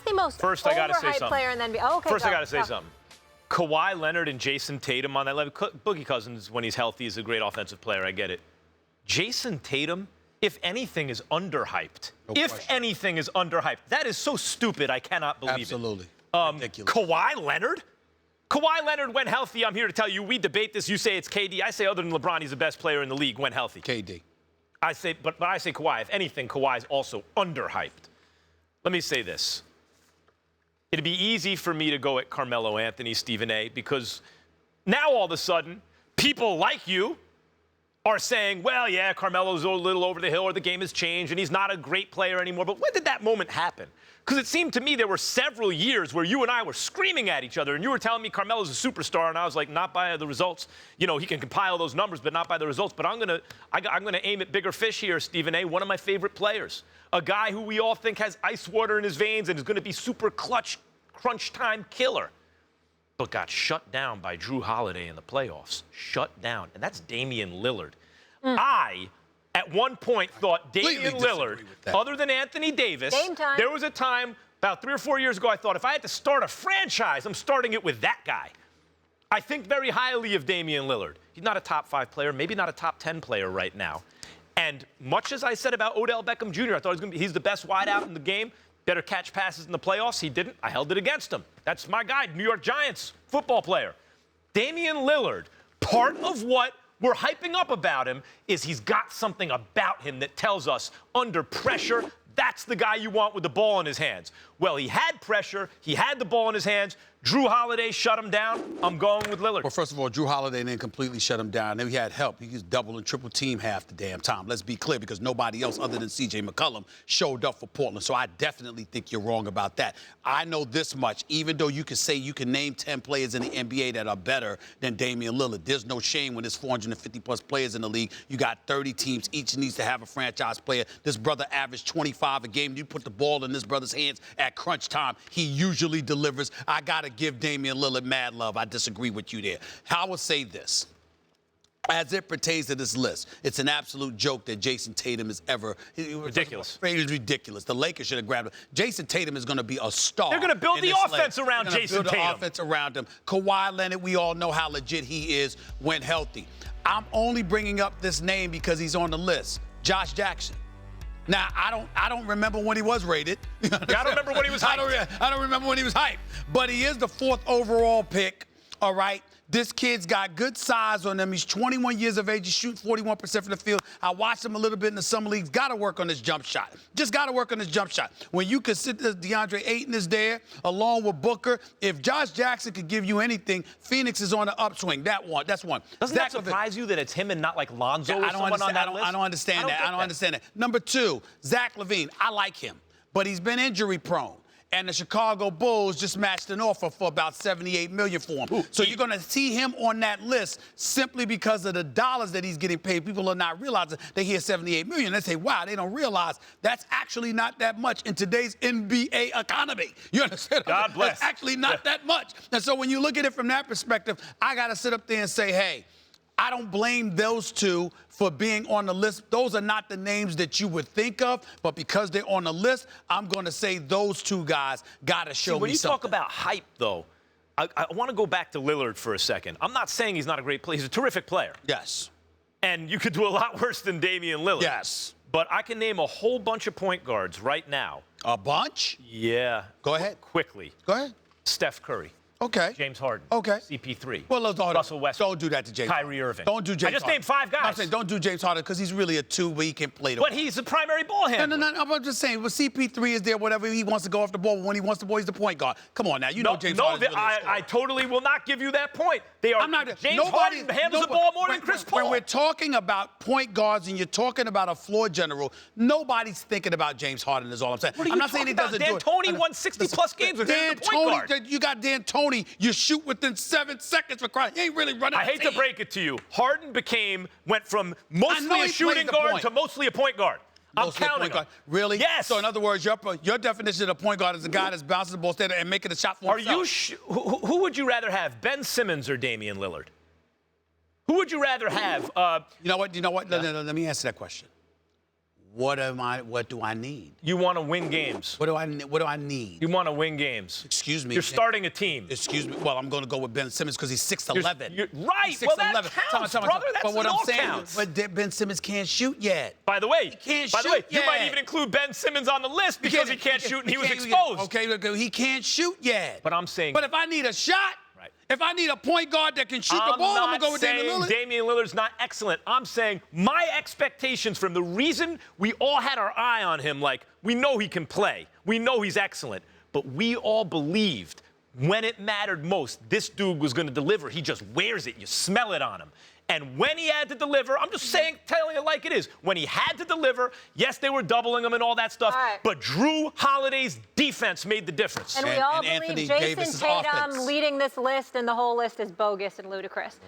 the most overhyped player in the NBA? Oh, okay, First, I got to say something. Kawhi Leonard and Jason Tatum on that level. Boogie Cousins, when he's healthy, is a great offensive player. I get it. Jason Tatum, if anything, is underhyped. Anything is underhyped. That is so stupid, I cannot believe Absolutely. it. Ridiculous. Kawhi Leonard? Kawhi Leonard, when healthy, I'm here to tell you, we debate this. You say it's KD. I say other than LeBron, he's the best player in the league when healthy. KD. But I say Kawhi. If anything, Kawhi is also underhyped. Let me say this. It'd be easy for me to go at Carmelo Anthony, Stephen A., because now all of a sudden, people like you are saying, well, yeah, Carmelo's a little over the hill or the game has changed and he's not a great player anymore. But when did that moment happen? Because it seemed to me there were several years where you and I were screaming at each other and you were telling me Carmelo's a superstar and I was like, not by the results. You know, he can compile those numbers, but not by the results. But I'm gonna aim at bigger fish here, Stephen A., one of my favorite players. A guy who we all think has ice water in his veins and is gonna be super clutch, crunch time killer. But got shut down by Drew Holiday in the playoffs. Shut down. And that's Damian Lillard. I, at one point, thought Damian Lillard, other than Anthony Davis, there was a time about 3 or 4 years ago I thought if I had to start a franchise, I'm starting it with that guy. I think very highly of Damian Lillard. He's not a top 5 player, maybe not a top 10 player right now. And much as I said about Odell Beckham Jr., I thought he's the best wideout in the game. Better catch passes in the playoffs. He didn't. I held it against him. That's my guy, New York Giants football player. Damian Lillard, part of what we're hyping up about him is he's got something about him that tells us under pressure, that's the guy you want with the ball in his hands. Well, he had pressure. He had the ball in his hands. Drew Holiday shut him down. I'm going with Lillard. Well, first of all, Drew Holiday didn't completely shut him down. Then he had help. He was double and triple team half the damn time. Let's be clear, because nobody else other than C.J. McCollum showed up for Portland. So I definitely think you're wrong about that. I know this much. Even though you can say you can name 10 players in the NBA that are better than Damian Lillard, there's no shame when there's 450-plus players in the league. You got 30 teams. Each needs to have a franchise player. This brother averaged 25 a game. You put the ball in this brother's hands at crunch time, he usually delivers. I got to give Damian Lillard mad love. I disagree with you there. I will say this. As it pertains to this list, it's an absolute joke that Jason Tatum is ever... Ridiculous. It is ridiculous. The Lakers should have grabbed him. Jason Tatum is going to be a star. They're going to build the offense around Jason Tatum. The offense around him. Kawhi Leonard, we all know how legit he is when healthy. I'm only bringing up this name because he's on the list. Josh Jackson. Now, I don't remember when he was rated. I don't remember when he was hyped. I don't remember when he was hyped. But he is the 4th overall pick, all right? This kid's got good size on him. He's 21 years of age. He's shooting 41% from the field. I watched him a little bit in the summer leagues. Got to work on his jump shot. Just got to work on his jump shot. When you consider DeAndre Ayton is there, along with Booker, if Josh Jackson could give you anything, Phoenix is on the upswing. That's one. Doesn't that surprise you that it's him and not like Lonzo or someone on that list? I don't understand that. I don't understand that. Number 2, Zach Lavine. I like him, but he's been injury prone. And the Chicago Bulls just matched an offer for about $78 million for him. So you're going to see him on that list simply because of the dollars that he's getting paid. People are not realizing they hear $78 million. They say, wow, they don't realize that's actually not that much in today's NBA economy. You understand? God bless. It's actually not that much. And so when you look at it from that perspective, I got to sit up there and say, hey, I don't blame those two for being on the list. Those are not the names that you would think of, but because they're on the list, I'm going to say those two guys got to show me something. When you talk about hype, though, I want to go back to Lillard for a second. I'm not saying he's not a great player. He's a terrific player. Yes. And you could do a lot worse than Damian Lillard. Yes. But I can name a whole bunch of point guards right now. A bunch? Yeah. Go ahead. Quickly. Go ahead. Steph Curry. Okay. James Harden. Okay. CP3. Well, Russell Westbrook. Don't do that to James. Kyrie Irving. Don't do James. I just named 5 guys. I'm saying don't do James Harden because he's really a 2, but he can play the ball. But he's the primary ball handler. No. I'm just saying, well, CP3 is there, whatever he wants to go off the ball. But when he wants the ball, he's the point guard. Come on now, you know James Harden. No, I totally will not give you that point. James Harden handles the ball more than Chris Paul. When we're talking about point guards and you're talking about a floor general, nobody's thinking about James Harden. Is all I'm saying. I'm not saying he doesn't do it. D'Antoni won 60-plus games with him as the point guard. You got D'Antoni. You shoot within 7 seconds for crying. He ain't really running. I hate to break it to you. Harden went from mostly a shooting guard to mostly a point guard. I'm counting him. Really? Yes. So in other words, your definition of a point guard is a guy that's bouncing the ball standing and making a shot for himself. Who would you rather have, Ben Simmons or Damian Lillard? Who would you rather have? You know what? No, let me answer that question. What do I need? You want to win games. What do I need? You want to win games. Excuse me. You're starting a team. Excuse me. Well, I'm going to go with Ben Simmons because he's 6'11". Right. He's Well, that 6'11". counts, brother. That's but what all I'm saying, counts. but Ben Simmons can't shoot yet. By the way, you might even include Ben Simmons on the list because he can't shoot and he was exposed. Okay, look, he can't shoot yet. But I'm saying. But if I need a shot, right. If I need a point guard that can shoot the ball, I'm going to go with Damian Lillard. Damian Lillard's not excellent. I'm saying my expectations from the reason we all had our eye on him, like, we know he can play. We know he's excellent. But we all believed when it mattered most, this dude was going to deliver. He just wears it. You smell it on him. And when he had to deliver, I'm just telling it like it is. When he had to deliver, yes, they were doubling him and all that stuff, but Drew Holiday's defense made the difference. And we all believe Jason Tatum leading this list, and the whole list is bogus and ludicrous.